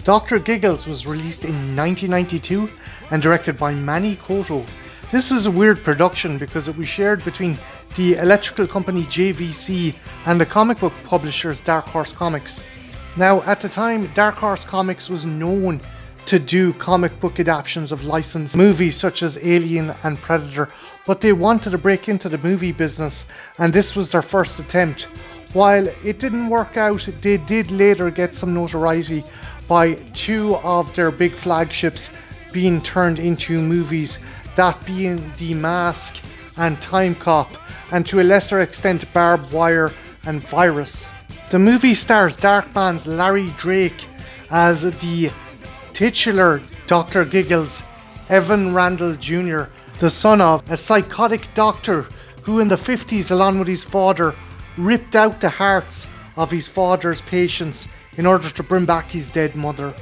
Dr. Giggles was released in 1992 and directed by Manny Coto. This was a weird production because it was shared between the electrical company JVC and the comic book publishers Dark Horse Comics. Now, at the time, Dark Horse Comics was known to do comic book adaptations of licensed movies such as Alien and Predator, but they wanted to break into the movie business, and this was their first attempt. While it didn't work out, they did later get some notoriety by two of their big flagships being turned into movies, that being The Mask and Time Cop, and to a lesser extent Barbed Wire and Virus. The movie stars Darkman's Larry Drake as the titular Dr. Giggles, Evan Randall Jr., the son of a psychotic doctor who in the 50s, along with his father, ripped out the hearts of his father's patients in order to bring back his dead mother.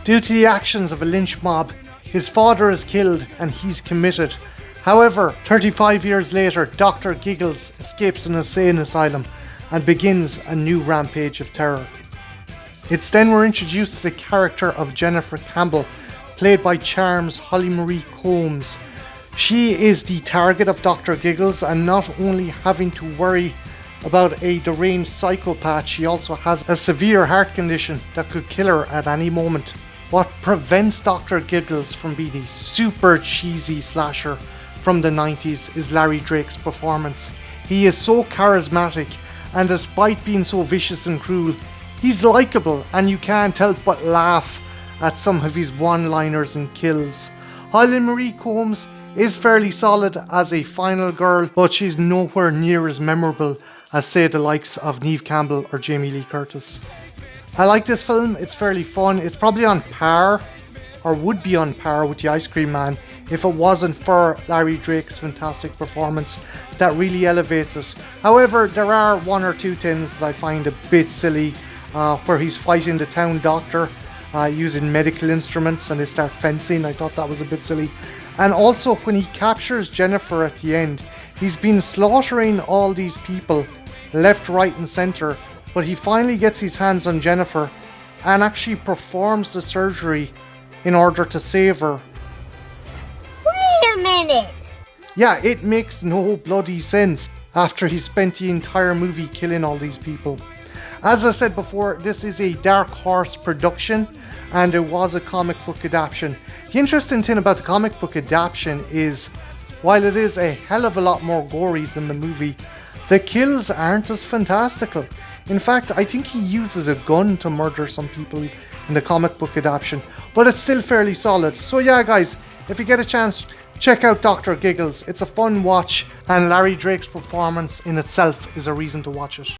Due to the actions of a lynch mob, his father is killed and he's committed. However, 35 years later, Dr. Giggles escapes an insane asylum and begins a new rampage of terror. It's then we're introduced to the character of Jennifer Campbell, played by Charm's Holly Marie Combs. She is the target of Dr. Giggles, and not only having to worry about a deranged psychopath, she also has a severe heart condition that could kill her at any moment. What prevents Dr. Giggles from being a super cheesy slasher from the 90s is Larry Drake's performance. He is so charismatic, and despite being so vicious and cruel, he's likeable and you can't help but laugh at some of his one-liners and kills. Holly Marie Combs is fairly solid as a final girl, but she's nowhere near as memorable as say the likes of Neve Campbell or Jamie Lee Curtis. I like this film, it's fairly fun. It's probably on par, or would be on par, with The Ice Cream Man if it wasn't for Larry Drake's fantastic performance that really elevates it. However, there are one or two things that I find a bit silly, where he's fighting the town doctor using medical instruments and they start fencing. I thought that was a bit silly. And also when he captures Jennifer at the end, he's been slaughtering all these people left, right and centre, but he finally gets his hands on Jennifer and actually performs the surgery in order to save her. Wait a minute! Yeah, it makes no bloody sense after he spent the entire movie killing all these people. As I said before, this is a Dark Horse production and it was a comic book adaptation. The interesting thing about the comic book adaptation is, while it is a hell of a lot more gory than the movie, the kills aren't as fantastical. In fact, I think he uses a gun to murder some people in the comic book adaptation, but it's still fairly solid. So yeah guys, if you get a chance, check out Dr. Giggles. It's a fun watch and Larry Drake's performance in itself is a reason to watch it.